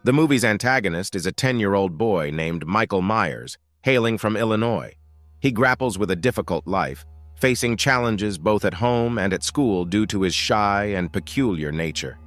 The movie's antagonist is a 10-year-old boy named Michael Myers, hailing from Illinois. He grapples with a difficult life, facing challenges both at home and at school due to his shy and peculiar nature.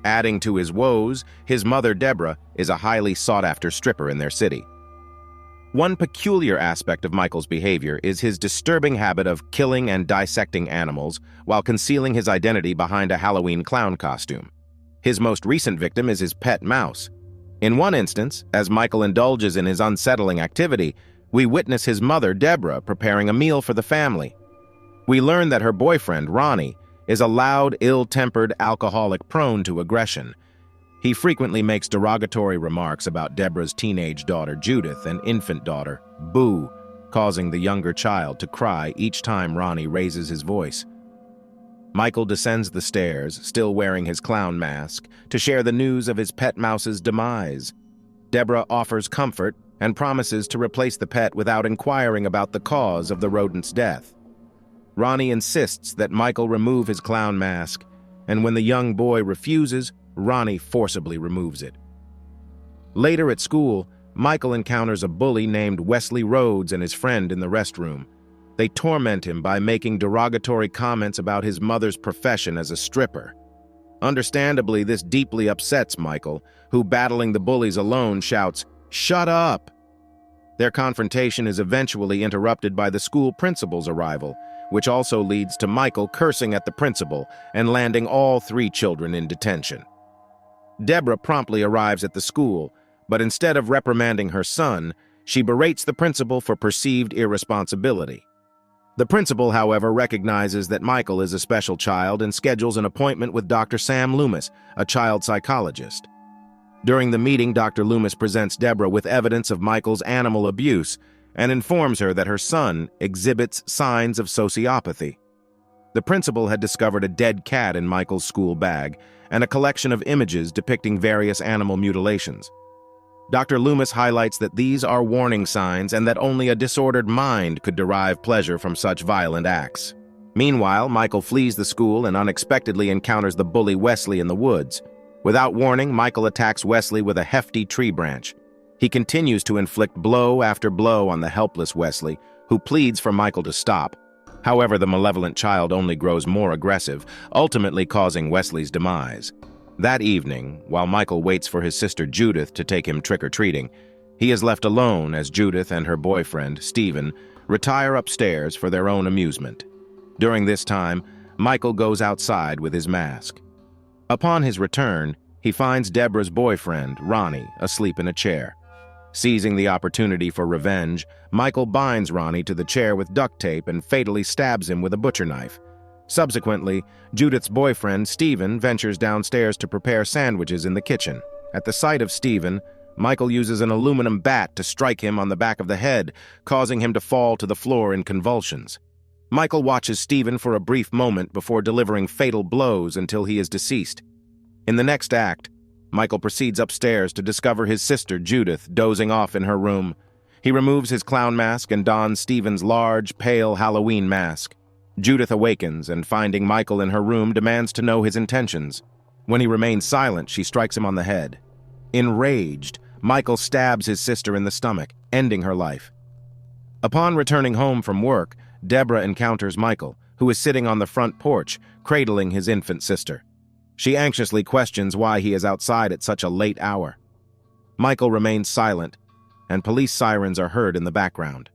Adding to his woes, his mother, Deborah, is a highly sought-after stripper in their city. One peculiar aspect of Michael's behavior is his disturbing habit of killing and dissecting animals while concealing his identity behind a Halloween clown costume. His most recent victim is his pet mouse. In one instance, as Michael indulges in his unsettling activity, we witness his mother, Deborah, preparing a meal for the family. We learn that her boyfriend, Ronnie, is a loud, ill-tempered alcoholic prone to aggression. He frequently makes derogatory remarks about Deborah's teenage daughter, Judith, and infant daughter, Boo, causing the younger child to cry each time Ronnie raises his voice. Michael descends the stairs, still wearing his clown mask, to share the news of his pet mouse's demise. Deborah offers comfort and promises to replace the pet without inquiring about the cause of the rodent's death. Ronnie insists that Michael remove his clown mask, and when the young boy refuses, Ronnie forcibly removes it. Later at school, Michael encounters a bully named Wesley Rhodes and his friend in the restroom. They torment him by making derogatory comments about his mother's profession as a stripper. Understandably, this deeply upsets Michael, who, battling the bullies alone, shouts, "Shut up!" Their confrontation is eventually interrupted by the school principal's arrival, which also leads to Michael cursing at the principal and landing all 3 children in detention. Deborah promptly arrives at the school, but instead of reprimanding her son, she berates the principal for perceived irresponsibility. The principal, however, recognizes that Michael is a special child and schedules an appointment with Dr. Sam Loomis, a child psychologist. During the meeting, Dr. Loomis presents Deborah with evidence of Michael's animal abuse and informs her that her son exhibits signs of sociopathy. The principal had discovered a dead cat in Michael's school bag and a collection of images depicting various animal mutilations. Dr. Loomis highlights that these are warning signs and that only a disordered mind could derive pleasure from such violent acts. Meanwhile, Michael flees the school and unexpectedly encounters the bully Wesley in the woods. Without warning, Michael attacks Wesley with a hefty tree branch. He continues to inflict blow after blow on the helpless Wesley, who pleads for Michael to stop. However, the malevolent child only grows more aggressive, ultimately causing Wesley's demise. That evening, while Michael waits for his sister Judith to take him trick-or-treating, he is left alone as Judith and her boyfriend, Stephen, retire upstairs for their own amusement. During this time, Michael goes outside with his mask. Upon his return, he finds Deborah's boyfriend, Ronnie, asleep in a chair. Seizing the opportunity for revenge, Michael binds Ronnie to the chair with duct tape and fatally stabs him with a butcher knife. Subsequently, Judith's boyfriend, Stephen, ventures downstairs to prepare sandwiches in the kitchen. At the sight of Stephen, Michael uses an aluminum bat to strike him on the back of the head, causing him to fall to the floor in convulsions. Michael watches Stephen for a brief moment before delivering fatal blows until he is deceased. In the next act, Michael proceeds upstairs to discover his sister, Judith, dozing off in her room. He removes his clown mask and dons Stephen's large, pale Halloween mask. Judith awakens and, finding Michael in her room, demands to know his intentions. When he remains silent, she strikes him on the head. Enraged, Michael stabs his sister in the stomach, ending her life. Upon returning home from work, Deborah encounters Michael, who is sitting on the front porch, cradling his infant sister. She anxiously questions why he is outside at such a late hour. Michael remains silent, and police sirens are heard in the background.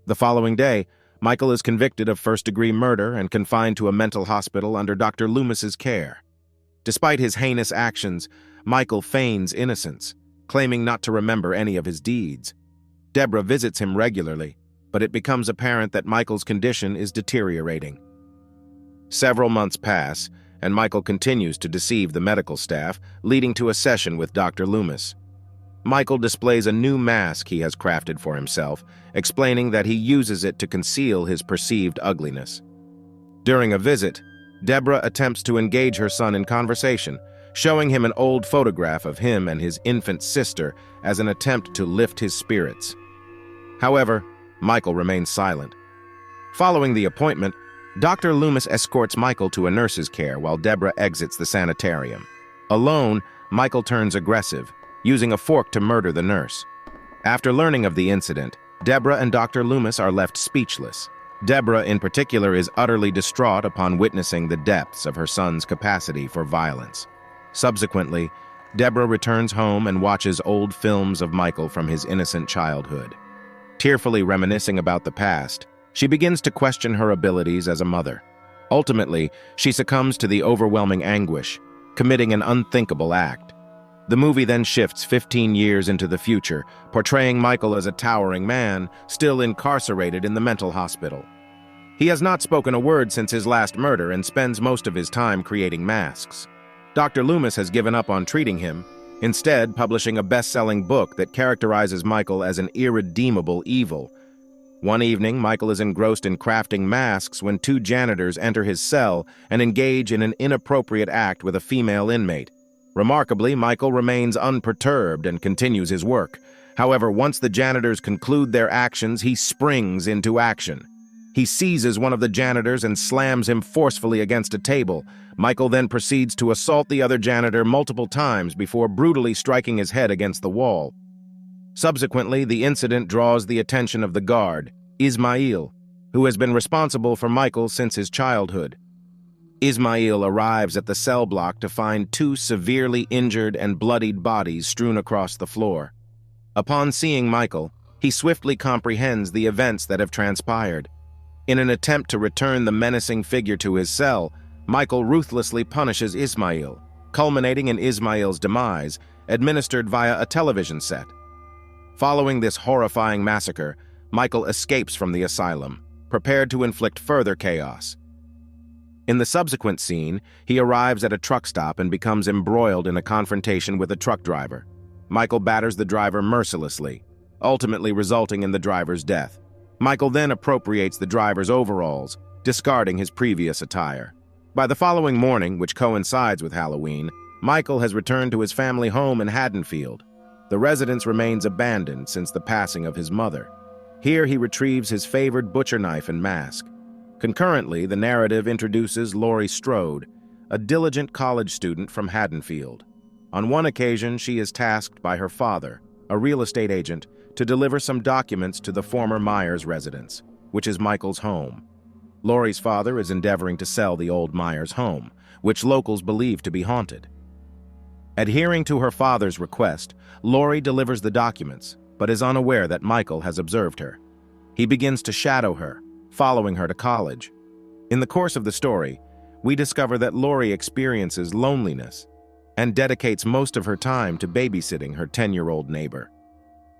The following day, Michael is convicted of first-degree murder and confined to a mental hospital under Dr. Loomis's care. Despite his heinous actions, Michael feigns innocence, claiming not to remember any of his deeds. Deborah visits him regularly, but it becomes apparent that Michael's condition is deteriorating. Several months pass, and Michael continues to deceive the medical staff, leading to a session with Dr. Loomis. Michael displays a new mask he has crafted for himself, explaining that he uses it to conceal his perceived ugliness. During a visit, Deborah attempts to engage her son in conversation, showing him an old photograph of him and his infant sister as an attempt to lift his spirits. However, Michael remains silent. Following the appointment, Dr. Loomis escorts Michael to a nurse's care while Deborah exits the sanitarium. Alone, Michael turns aggressive, using a fork to murder the nurse. After learning of the incident, Deborah and Dr. Loomis are left speechless. Deborah, in particular, is utterly distraught upon witnessing the depths of her son's capacity for violence. Subsequently, Deborah returns home and watches old films of Michael from his innocent childhood. Tearfully reminiscing about the past, she begins to question her abilities as a mother. Ultimately, she succumbs to the overwhelming anguish, committing an unthinkable act. The movie then shifts 15 years into the future, portraying Michael as a towering man, still incarcerated in the mental hospital. He has not spoken a word since his last murder and spends most of his time creating masks. Dr. Loomis has given up on treating him, instead publishing a best-selling book that characterizes Michael as an irredeemable evil. One evening, Michael is engrossed in crafting masks when two janitors enter his cell and engage in an inappropriate act with a female inmate. Remarkably, Michael remains unperturbed and continues his work. However, once the janitors conclude their actions, he springs into action. He seizes one of the janitors and slams him forcefully against a table. Michael then proceeds to assault the other janitor multiple times before brutally striking his head against the wall. Subsequently, the incident draws the attention of the guard, Ismail, who has been responsible for Michael since his childhood. Ismail arrives at the cell block to find two severely injured and bloodied bodies strewn across the floor. Upon seeing Michael, he swiftly comprehends the events that have transpired. In an attempt to return the menacing figure to his cell, Michael ruthlessly punishes Ismail, culminating in Ismail's demise, administered via a television set. Following this horrifying massacre, Michael escapes from the asylum, prepared to inflict further chaos. In the subsequent scene, he arrives at a truck stop and becomes embroiled in a confrontation with a truck driver. Michael batters the driver mercilessly, ultimately resulting in the driver's death. Michael then appropriates the driver's overalls, discarding his previous attire. By the following morning, which coincides with Halloween, Michael has returned to his family home in Haddonfield. The residence remains abandoned since the passing of his mother. Here he retrieves his favored butcher knife and mask. Concurrently, the narrative introduces Laurie Strode, a diligent college student from Haddonfield. On one occasion, she is tasked by her father, a real estate agent, to deliver some documents to the former Myers residence, which is Michael's home. Laurie's father is endeavoring to sell the old Myers home, which locals believe to be haunted. Adhering to her father's request, Laurie delivers the documents, but is unaware that Michael has observed her. He begins to shadow her, following her to college. In the course of the story, we discover that Laurie experiences loneliness and dedicates most of her time to babysitting her 10-year-old neighbor.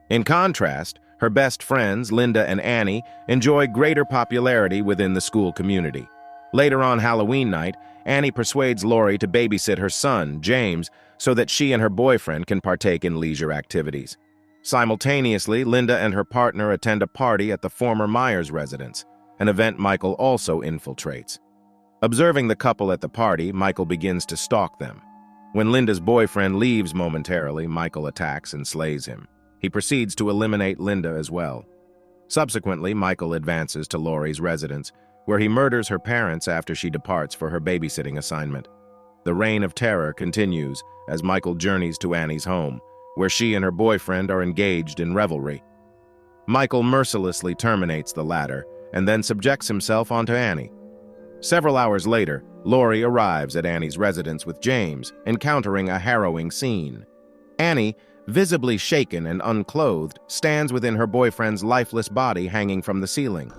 In contrast, her best friends, Linda and Annie, enjoy greater popularity within the school community. Later on Halloween night, Annie persuades Laurie to babysit her son, James, so that she and her boyfriend can partake in leisure activities. Simultaneously, Linda and her partner attend a party at the former Myers residence, an event Michael also infiltrates. Observing the couple at the party, Michael begins to stalk them. When Linda's boyfriend leaves momentarily, Michael attacks and slays him. He proceeds to eliminate Linda as well. Subsequently, Michael advances to Laurie's residence, where he murders her parents after she departs for her babysitting assignment. The reign of terror continues as Michael journeys to Annie's home, where she and her boyfriend are engaged in revelry. Michael mercilessly terminates the latter and then subjects himself onto Annie. Several hours later, Laurie arrives at Annie's residence with James, encountering a harrowing scene. Annie, visibly shaken and unclothed, stands within her boyfriend's lifeless body hanging from the ceiling.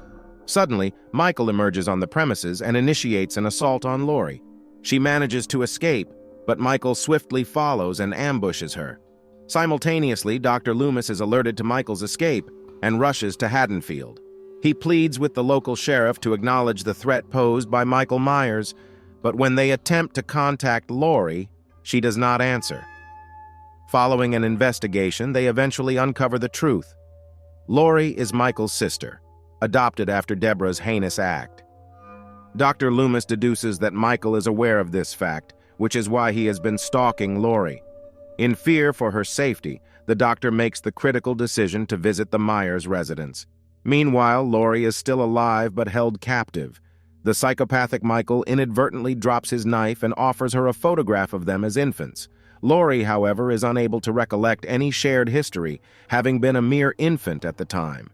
Suddenly, Michael emerges on the premises and initiates an assault on Laurie. She manages to escape, but Michael swiftly follows and ambushes her. Simultaneously, Dr. Loomis is alerted to Michael's escape and rushes to Haddonfield. He pleads with the local sheriff to acknowledge the threat posed by Michael Myers, but when they attempt to contact Laurie, she does not answer. Following an investigation, they eventually uncover the truth. Laurie is Michael's sister, adopted after Deborah's heinous act. Dr. Loomis deduces that Michael is aware of this fact, which is why he has been stalking Laurie. In fear for her safety, the doctor makes the critical decision to visit the Myers residence. Meanwhile, Laurie is still alive but held captive. The psychopathic Michael inadvertently drops his knife and offers her a photograph of them as infants. Laurie, however, is unable to recollect any shared history, having been a mere infant at the time.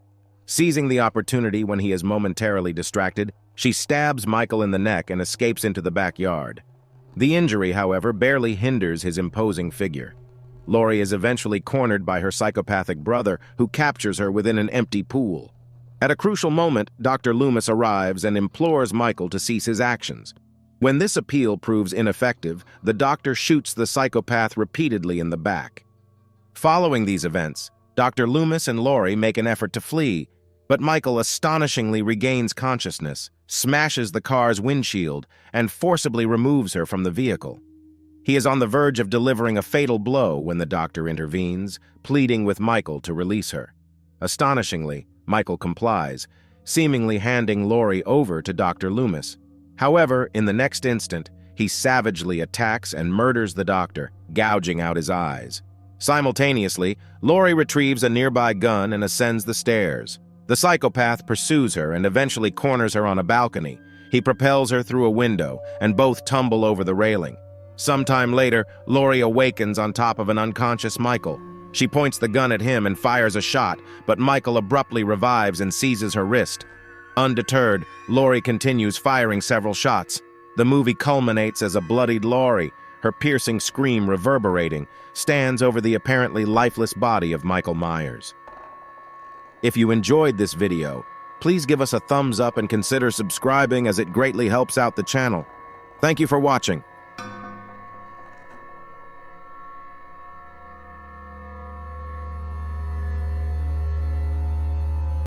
Seizing the opportunity when he is momentarily distracted, she stabs Michael in the neck and escapes into the backyard. The injury, however, barely hinders his imposing figure. Laurie is eventually cornered by her psychopathic brother, who captures her within an empty pool. At a crucial moment, Dr. Loomis arrives and implores Michael to cease his actions. When this appeal proves ineffective, the doctor shoots the psychopath repeatedly in the back. Following these events, Dr. Loomis and Laurie make an effort to flee, but Michael astonishingly regains consciousness, smashes the car's windshield, and forcibly removes her from the vehicle. He is on the verge of delivering a fatal blow when the doctor intervenes, pleading with Michael to release her. Astonishingly, Michael complies, seemingly handing Laurie over to Dr. Loomis. However, in the next instant, he savagely attacks and murders the doctor, gouging out his eyes. Simultaneously, Laurie retrieves a nearby gun and ascends the stairs. The psychopath pursues her and eventually corners her on a balcony. He propels her through a window, and both tumble over the railing. Sometime later, Laurie awakens on top of an unconscious Michael. She points the gun at him and fires a shot, but Michael abruptly revives and seizes her wrist. Undeterred, Laurie continues firing several shots. The movie culminates as a bloodied Laurie, her piercing scream reverberating, stands over the apparently lifeless body of Michael Myers. If you enjoyed this video, please give us a thumbs up and consider subscribing, as it greatly helps out the channel. Thank you for watching.